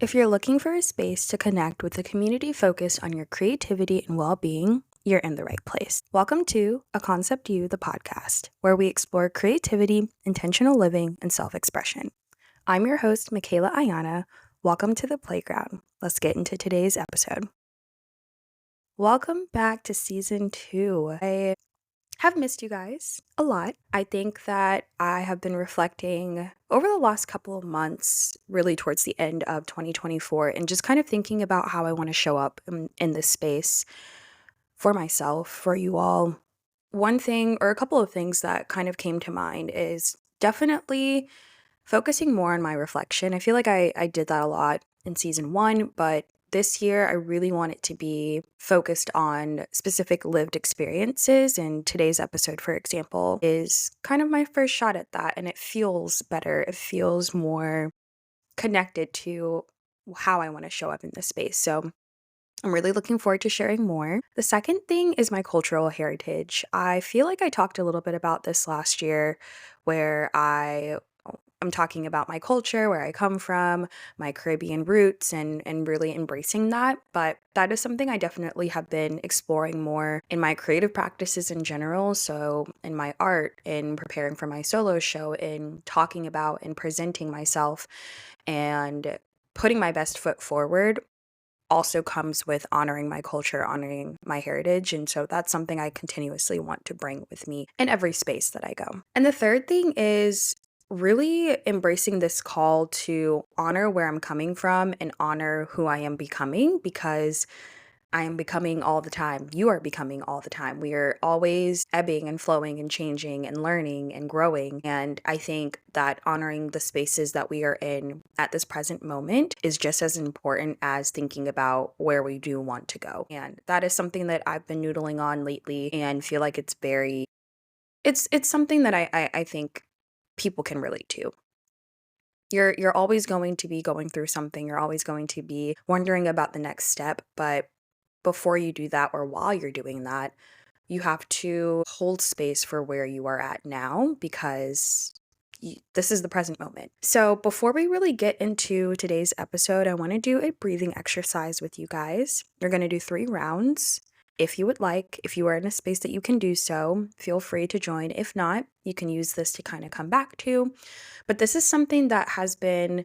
If you're looking for a space to connect with a community focused on your creativity and well being, you're in the right place. Welcome to A Concept You, the podcast, where we explore creativity, intentional living, and self expression. I'm your host, Makala Aayana. Welcome to the playground. Let's get into today's episode. Welcome back to season 2. I have missed you guys a lot. I think that I have been reflecting over the last couple of months, really towards the end of 2024, and just kind of thinking about how I want to show up in this space for myself, for you all. One thing, or a couple of things that kind of came to mind is definitely focusing more on my reflection. I feel like I did that a lot in season 1, but this year I really want it to be focused on specific lived experiences. And today's episode, for example, is kind of my first shot at that. And it feels better. It feels more connected to how I want to show up in this space. So I'm really looking forward to sharing more. The second thing is my cultural heritage. I feel like I talked a little bit about this last year where I'm talking about my culture, where I come from, my Caribbean roots, and really embracing that. But that is something I definitely have been exploring more in my creative practices in general. So in my art, in preparing for my solo show, in talking about and presenting myself and putting my best foot forward also comes with honoring my culture, honoring my heritage. And so that's something I continuously want to bring with me in every space that I go. And the third thing is really embracing this call to honor where I'm coming from and honor who I am becoming, because I am becoming all the time. You are becoming all the time. We are always ebbing and flowing and changing and learning and growing. And I think that honoring the spaces that we are in at this present moment is just as important as thinking about where we do want to go. And that is something that I've been noodling on lately and feel like it's something that I think people can relate to. You're always going to be going through something. You're always going to be wondering about the next step, but before you do that or while you're doing that, you have to hold space for where you are at now, because this is the present moment. So, before we really get into today's episode, I want to do a breathing exercise with you guys. We're going to do 3 rounds. If you would like, if you are in a space that you can do so, feel free to join. If not, you can use this to kind of come back to. But this is something that has been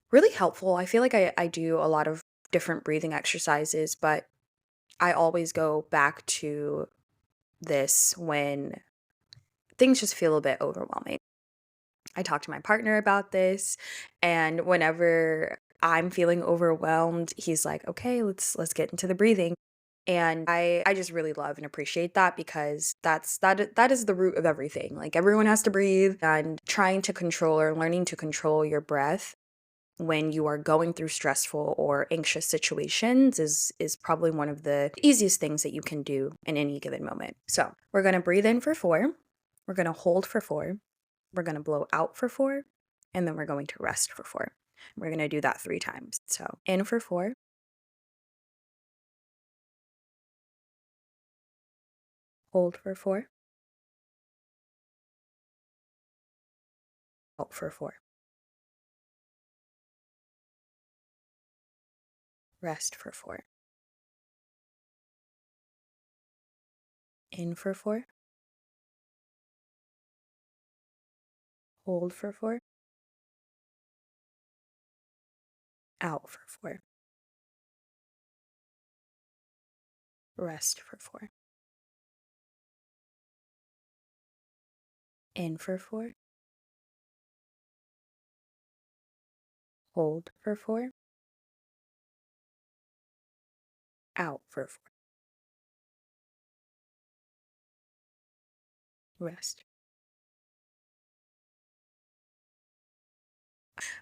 really helpful. I feel like I do a lot of different breathing exercises, but I always go back to this when things just feel a bit overwhelming. I talk to my partner about this, and whenever I'm feeling overwhelmed, he's like, "Okay, let's get into the breathing." And I just really love and appreciate that, because that is the root of everything. Like, everyone has to breathe, and trying to control or learning to control your breath when you are going through stressful or anxious situations is probably one of the easiest things that you can do in any given moment. So, we're going to breathe in for 4. We're going to hold for 4. We're going to blow out for 4, and then we're going to rest for 4. We're going to do that 3 times. So, in for 4, hold for 4, out for 4, rest for 4. In for 4, hold for 4, out for 4, rest for 4. In for 4, hold for 4, out for 4, rest.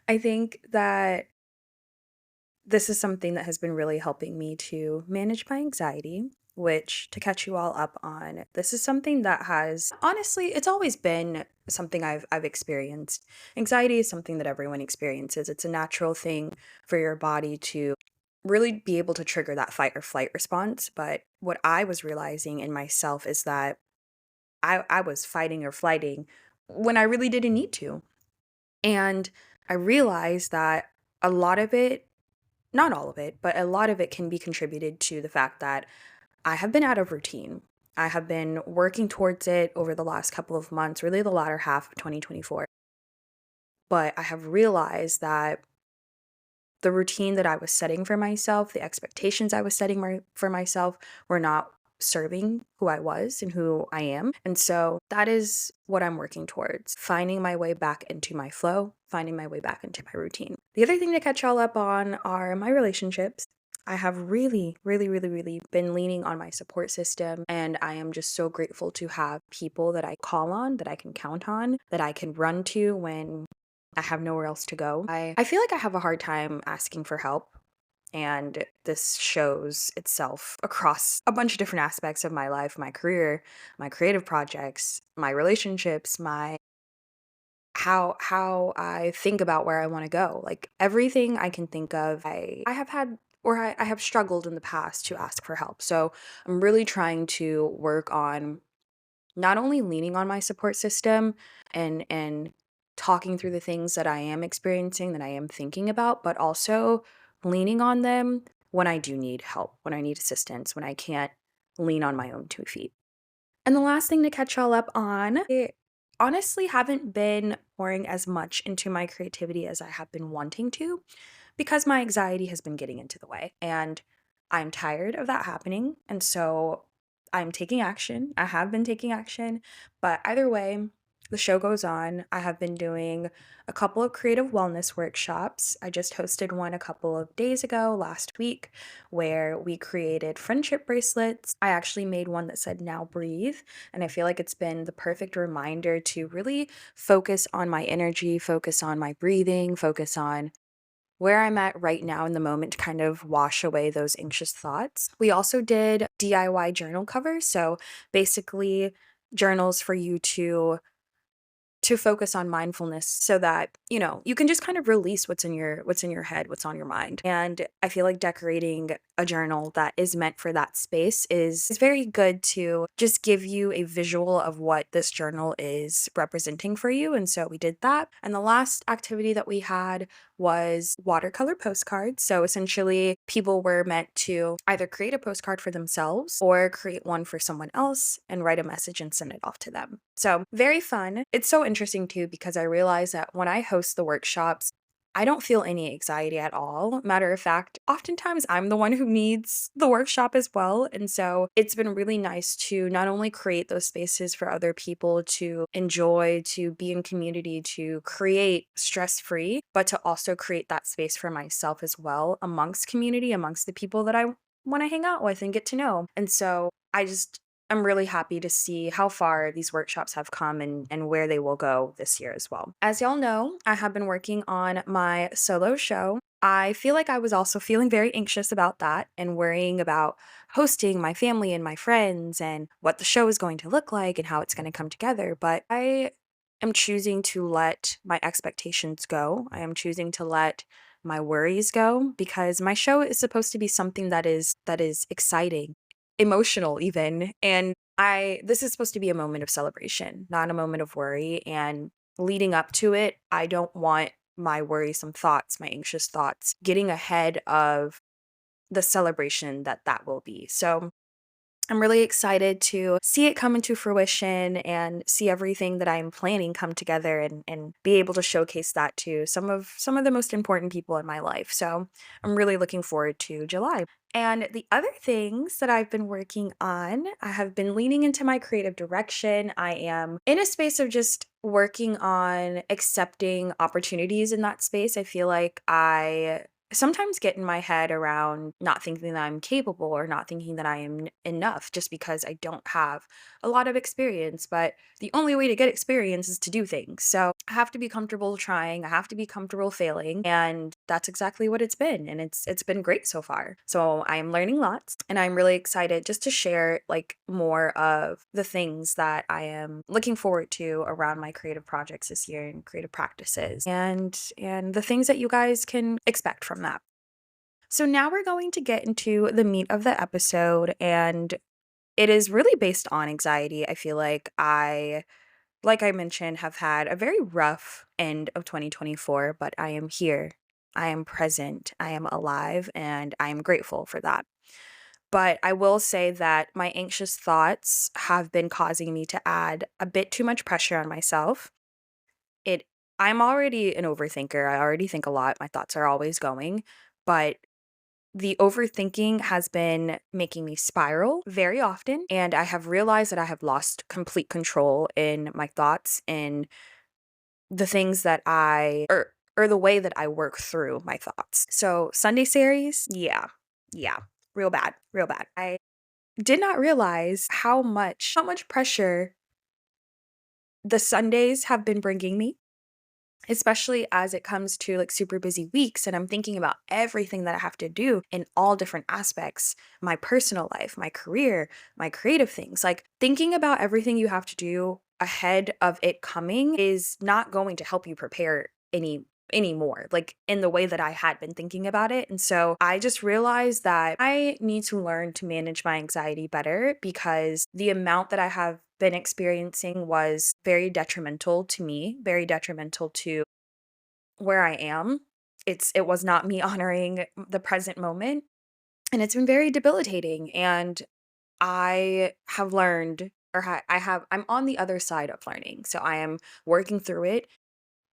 I think that this is something that has been really helping me to manage my anxiety, which, to catch you all up on, this is something that has honestly, it's always been something I've experienced. Anxiety is something that everyone experiences. It's a natural thing for your body to really be able to trigger that fight or flight response. But what I was realizing in myself is that I was fighting or flighting when I really didn't need to. And I realized that, a lot of it, not all of it, but a lot of it can be contributed to the fact that I have been out of routine. I have been working towards it over the last couple of months, really the latter half of 2024. But I have realized that the routine that I was setting for myself, the expectations I was setting for myself were not serving who I was and who I am. And so that is what I'm working towards, finding my way back into my flow, finding my way back into my routine. The other thing to catch y'all up on are my relationships. I have really, really, really, really been leaning on my support system, and I am just so grateful to have people that I call on, that I can count on, that I can run to when I have nowhere else to go. I feel like I have a hard time asking for help, and this shows itself across a bunch of different aspects of my life, my career, my creative projects, my relationships, my how I think about where I want to go. Like everything I can think of, I have had or I have struggled in the past to ask for help. So I'm really trying to work on not only leaning on my support system and talking through the things that I am experiencing, that I am thinking about, but also leaning on them when I do need help, when I need assistance, when I can't lean on my own 2 feet. And the last thing to catch y'all up on, I honestly haven't been pouring as much into my creativity as I have been wanting to because my anxiety has been getting into the way. And I'm tired of that happening. And so I'm taking action. I have been taking action. But either way, the show goes on. I have been doing a couple of creative wellness workshops. I just hosted one a couple of days ago, last week, where we created friendship bracelets. I actually made one that said, "Now breathe." And I feel like it's been the perfect reminder to really focus on my energy, focus on my breathing, focus on where I'm at right now in the moment to kind of wash away those anxious thoughts. We also did DIY journal covers. So basically, journals for you to focus on mindfulness so that, you can just kind of release what's in your head, what's on your mind. And I feel like decorating a journal that is meant for that space is very good to just give you a visual of what this journal is representing for you. And so we did that. And the last activity that we had was watercolor postcards. So essentially, people were meant to either create a postcard for themselves or create one for someone else and write a message and send it off to them. So very fun. It's so interesting too because I realize that when I host the workshops, I don't feel any anxiety at all. Matter of fact, oftentimes I'm the one who needs the workshop as well. And so it's been really nice to not only create those spaces for other people to enjoy, to be in community, to create stress free, but to also create that space for myself as well amongst community, amongst the people that I want to hang out with and get to know. And so I'm really happy to see how far these workshops have come and where they will go this year as well. As y'all know, I have been working on my solo show. I feel like I was also feeling very anxious about that and worrying about hosting my family and my friends and what the show is going to look like and how it's going to come together. But I am choosing to let my expectations go. I am choosing to let my worries go because my show is supposed to be something that is exciting, emotional even. And this is supposed to be a moment of celebration, not a moment of worry. And leading up to it, I don't want my worrisome thoughts, my anxious thoughts getting ahead of the celebration that will be. So I'm really excited to see it come into fruition and see everything that I'm planning come together and be able to showcase that to some of the most important people in my life. So I'm really looking forward to July. And the other things that I've been working on, I have been leaning into my creative direction. I am in a space of just working on accepting opportunities in that space. I feel like I sometimes get in my head around not thinking that I'm capable or not thinking that I am enough just because I don't have a lot of experience. But the only way to get experience is to do things. So I have to be comfortable trying. I have to be comfortable failing. And that's exactly what it's been. And it's been great so far. So I am learning lots and I'm really excited just to share like more of the things that I am looking forward to around my creative projects this year and creative practices and the things that you guys can expect from that. So now we're going to get into the meat of the episode, and it is really based on anxiety. I feel like like I mentioned, have had a very rough end of 2024, but I am here. I am present, I am alive, and I am grateful for that. But I will say that my anxious thoughts have been causing me to add a bit too much pressure on myself. It I'm already an overthinker. I already think a lot. My thoughts are always going, but the overthinking has been making me spiral very often, and I have realized that I have lost complete control in my thoughts and the things that or the way that I work through my thoughts. So, Sunday series, yeah. Yeah. Real bad, real bad. I did not realize how much pressure the Sundays have been bringing me, especially as it comes to like super busy weeks and I'm thinking about everything that I have to do in all different aspects, my personal life, my career, my creative things. Like thinking about everything you have to do ahead of it coming is not going to help you prepare anymore, like in the way that I had been thinking about it. And so I just realized that I need to learn to manage my anxiety better because the amount that I have been experiencing was very detrimental to me, very detrimental to where I am. It was not me honoring the present moment, and it's been very debilitating. And I have learned, I'm on the other side of learning. So I am working through it.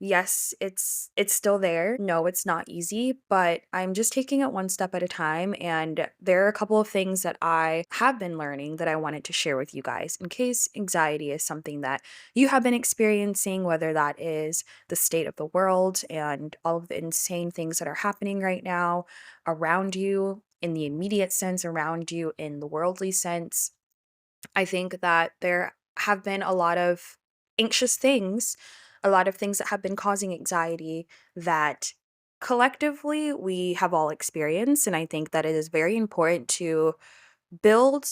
Yes, it's still there. No, it's not easy, but I'm just taking it one step at a time, and there are a couple of things that I have been learning that I wanted to share with you guys in case anxiety is something that you have been experiencing, whether that is the state of the world and all of the insane things that are happening right now around you in the immediate sense, around you in the worldly sense. I think that there have been a lot of anxious things, a lot of things that have been causing anxiety that collectively we have all experienced. And I think that it is very important to build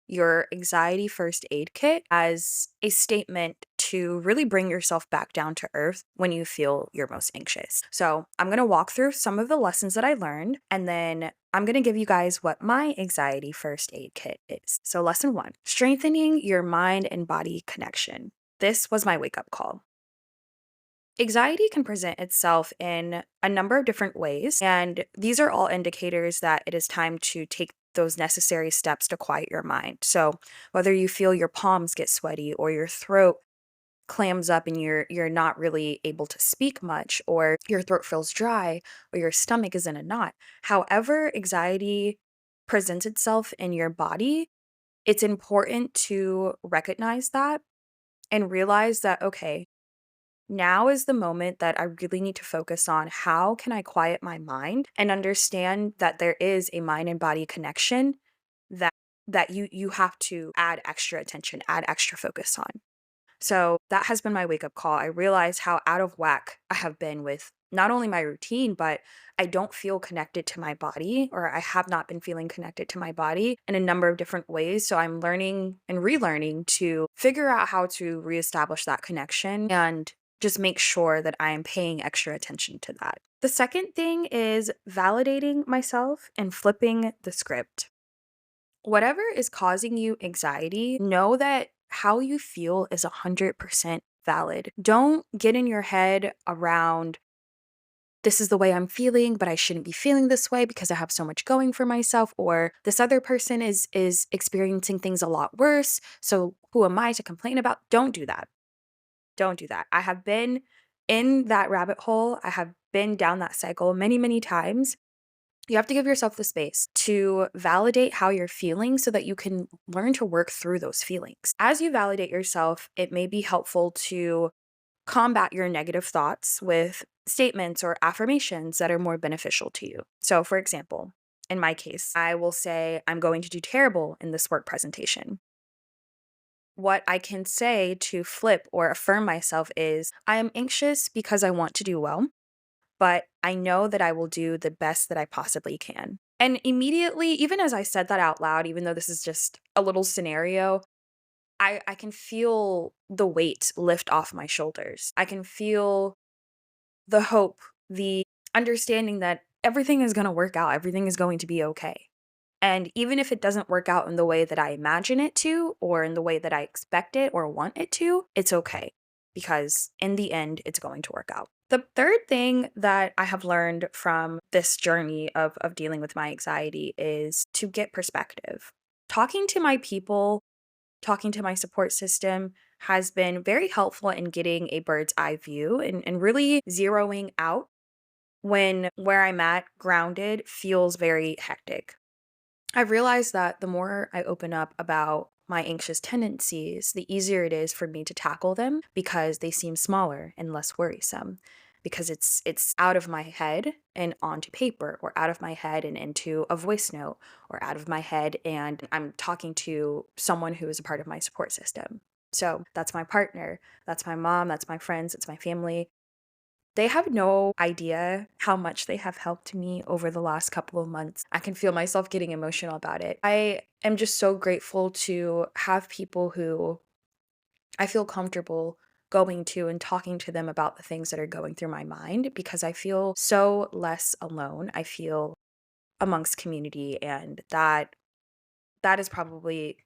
your anxiety first aid kit as a statement to really bring yourself back down to earth when you feel your most anxious. So, I'm going to walk through some of the lessons that I learned, and then I'm going to give you guys what my anxiety first aid kit is. So, lesson 1, strengthening your mind and body connection. This was my wake up call. Anxiety can present itself in a number of different ways, and these are all indicators that it is time to take those necessary steps to quiet your mind. So, whether you feel your palms get sweaty or your throat clams up and you're not really able to speak much, or your throat feels dry, or your stomach is in a knot, however anxiety presents itself in your body, it's important to recognize that and realize that, okay, now is the moment that I really need to focus on how can I quiet my mind and understand that there is a mind and body connection that you have to add extra attention, add extra focus on. So that has been my wake up call. I realized how out of whack I have been with not only my routine, but I don't feel connected to my body, or I have not been feeling connected to my body in a number of different ways. So I'm learning and relearning to figure out how to reestablish that connection and just make sure that I am paying extra attention to that. The second thing is validating myself and flipping the script. Whatever is causing you anxiety, know that how you feel is 100% valid. Don't get in your head around this is the way I'm feeling, but I shouldn't be feeling this way because I have so much going for myself, or this other person is experiencing things a lot worse. So who am I to complain about? Don't do that. Don't do that. I have been in that rabbit hole. I have been down that cycle many, many times. You have to give yourself the space to validate how you're feeling so that you can learn to work through those feelings. As you validate yourself, it may be helpful to combat your negative thoughts with statements or affirmations that are more beneficial to you. So, for example, in my case, I will say, I'm going to do terrible in this work presentation. What I can say to flip or affirm myself is, I am anxious because I want to do well, but I know that I will do the best that I possibly can. And immediately, even as I said that out loud, even though this is just a little scenario, I can feel the weight lift off my shoulders. I can feel the hope, the understanding that everything is going to work out, everything is going to be okay. And even if it doesn't work out in the way that I imagine it to, or in the way that I expect it or want it to, it's okay. Because in the end, it's going to work out. The third thing that I have learned from this journey of dealing with my anxiety is to get perspective. Talking to my people, talking to my support system has been very helpful in getting a bird's eye view and really zeroing out when where I'm at grounded feels very hectic. I've realized that the more I open up about my anxious tendencies, the easier it is for me to tackle them because they seem smaller and less worrisome. Because it's out of my head and onto paper, or out of my head and into a voice note, or out of my head and I'm talking to someone who is a part of my support system. So that's my partner, that's my mom, that's my friends, it's my family. They have no idea how much they have helped me over the last couple of months. I can feel myself getting emotional about it. I am just so grateful to have people who I feel comfortable going to and talking to them about the things that are going through my mind, because I feel so less alone. I feel amongst community, and that is probably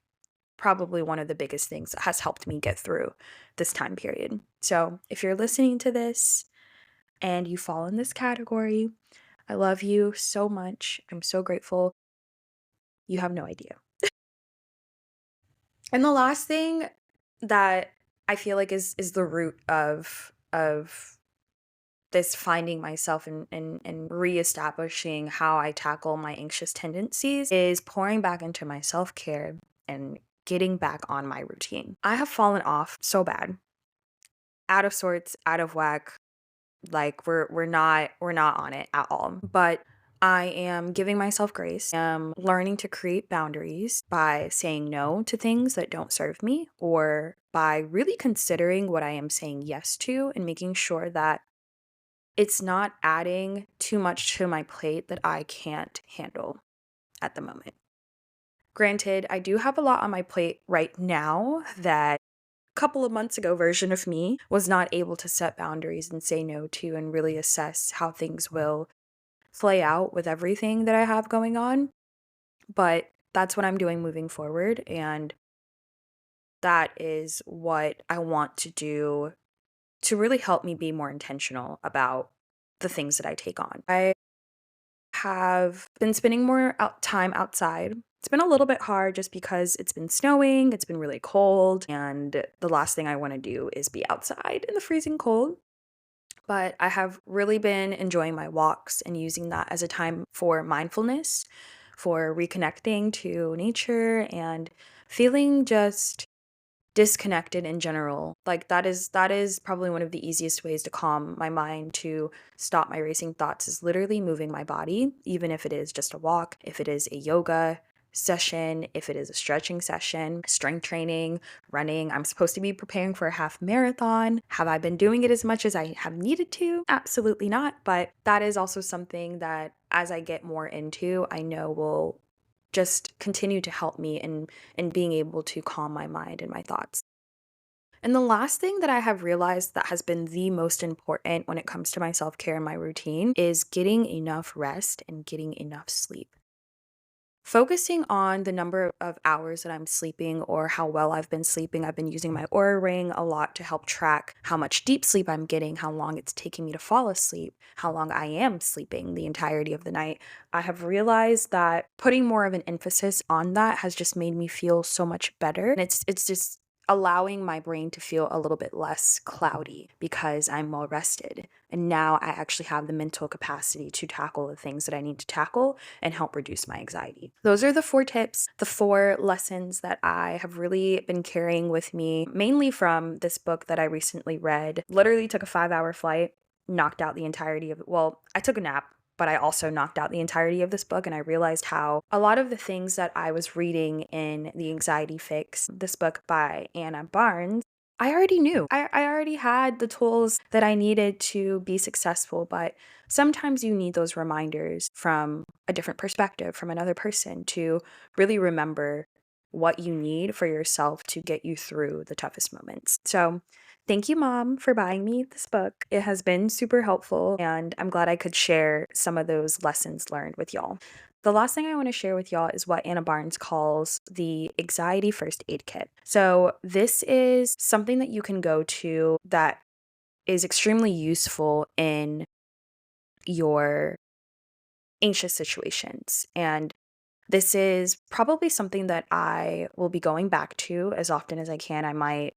one of the biggest things that has helped me get through this time period. So, if you're listening to this and you fall in this category, I love you so much. I'm so grateful. You have no idea. And the last thing that I feel like is the root of this finding myself and reestablishing how I tackle my anxious tendencies is pouring back into my self-care and getting back on my routine. I have fallen off so bad, out of sorts, out of whack. Like we're not on it at all. But I am giving myself grace. I'm learning to create boundaries by saying no to things that don't serve me, or by really considering what I am saying yes to and making sure that it's not adding too much to my plate that I can't handle at the moment. Granted, I do have a lot on my plate right now that couple of months ago version of me was not able to set boundaries and say no to and really assess how things will play out with everything that I have going on. But that's what I'm doing moving forward, and that is what I want to do to really help me be more intentional about the things that I take on. I have been spending more time outside. It's been a little bit hard just because it's been snowing, it's been really cold, and the last thing I want to do is be outside in the freezing cold. But I have really been enjoying my walks and using that as a time for mindfulness, for reconnecting to nature and feeling just disconnected in general. Like that is probably one of the easiest ways to calm my mind, to stop my racing thoughts, is literally moving my body, even if it is just a walk, if it is a yoga session, if it is a stretching session, strength training, running. I'm supposed to be preparing for a half marathon. Have I been doing it as much as I have needed to? Absolutely not, but that is also something that as I get more into, I know will just continue to help me in being able to calm my mind and my thoughts. And the last thing that I have realized that has been the most important when it comes to my self-care and my routine is getting enough rest and getting enough sleep. Focusing on the number of hours that I'm sleeping or how well I've been sleeping. I've been using my Aura Ring a lot to help track how much deep sleep I'm getting, how long it's taking me to fall asleep, how long I am sleeping the entirety of the night. I have realized that putting more of an emphasis on that has just made me feel so much better. And it's just allowing my brain to feel a little bit less cloudy because I'm well rested. And now I actually have the mental capacity to tackle the things that I need to tackle and help reduce my anxiety. Those are the 4 tips, the 4 lessons that I have really been carrying with me, mainly from this book that I recently read. Literally took a 5-hour flight, knocked out the entirety of it. Well, I took a nap, but I also knocked out the entirety of this book, and I realized how a lot of the things that I was reading in The Anxiety Fix, this book by Anna Barnes, I already knew. I already had the tools that I needed to be successful, but sometimes you need those reminders from a different perspective, from another person, to really remember what you need for yourself to get you through the toughest moments. So, thank you, Mom, for buying me this book. It has been super helpful, and I'm glad I could share some of those lessons learned with y'all. The last thing I want to share with y'all is what Anna Barnes calls the anxiety first aid kit. So, this is something that you can go to that is extremely useful in your anxious situations. And this is probably something that I will be going back to as often as I can. I might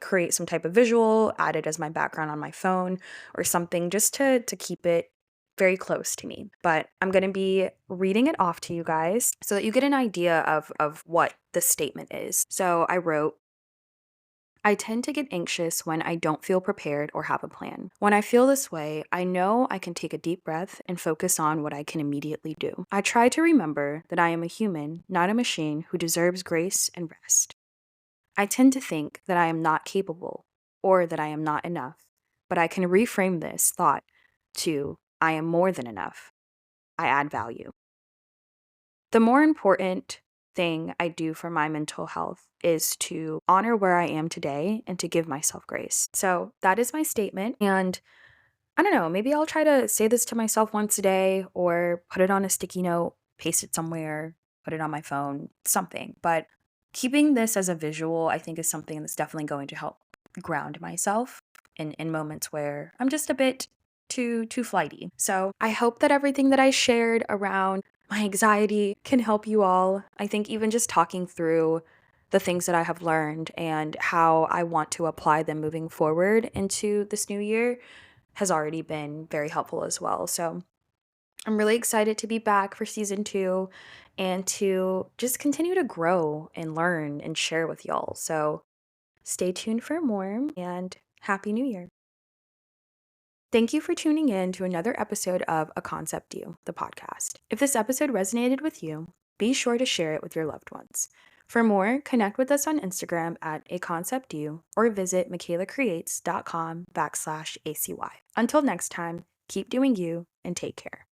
create some type of visual, add it as my background on my phone or something just to keep it very close to me. But I'm going to be reading it off to you guys so that you get an idea of what the statement is. So I wrote, I tend to get anxious when I don't feel prepared or have a plan. When I feel this way, I know I can take a deep breath and focus on what I can immediately do. I try to remember that I am a human, not a machine, who deserves grace and rest. I tend to think that I am not capable or that I am not enough, but I can reframe this thought to I am more than enough. I add value. The more important thing I do for my mental health is to honor where I am today and to give myself grace. So that is my statement. And I don't know, maybe I'll try to say this to myself once a day or put it on a sticky note, paste it somewhere, put it on my phone, something. But keeping this as a visual, I think, is something that's definitely going to help ground myself in moments where I'm just a bit too flighty. So I hope that everything that I shared around my anxiety can help you all. I think even just talking through the things that I have learned and how I want to apply them moving forward into this new year has already been very helpful as well. So I'm really excited to be back for season 2 and to just continue to grow and learn and share with y'all. So stay tuned for more and Happy New Year. Thank you for tuning in to another episode of A Concept You, the podcast. If this episode resonated with you, be sure to share it with your loved ones. For more, connect with us on Instagram at aconceptyou or visit makalacreates.com/ACY. Until next time, keep doing you and take care.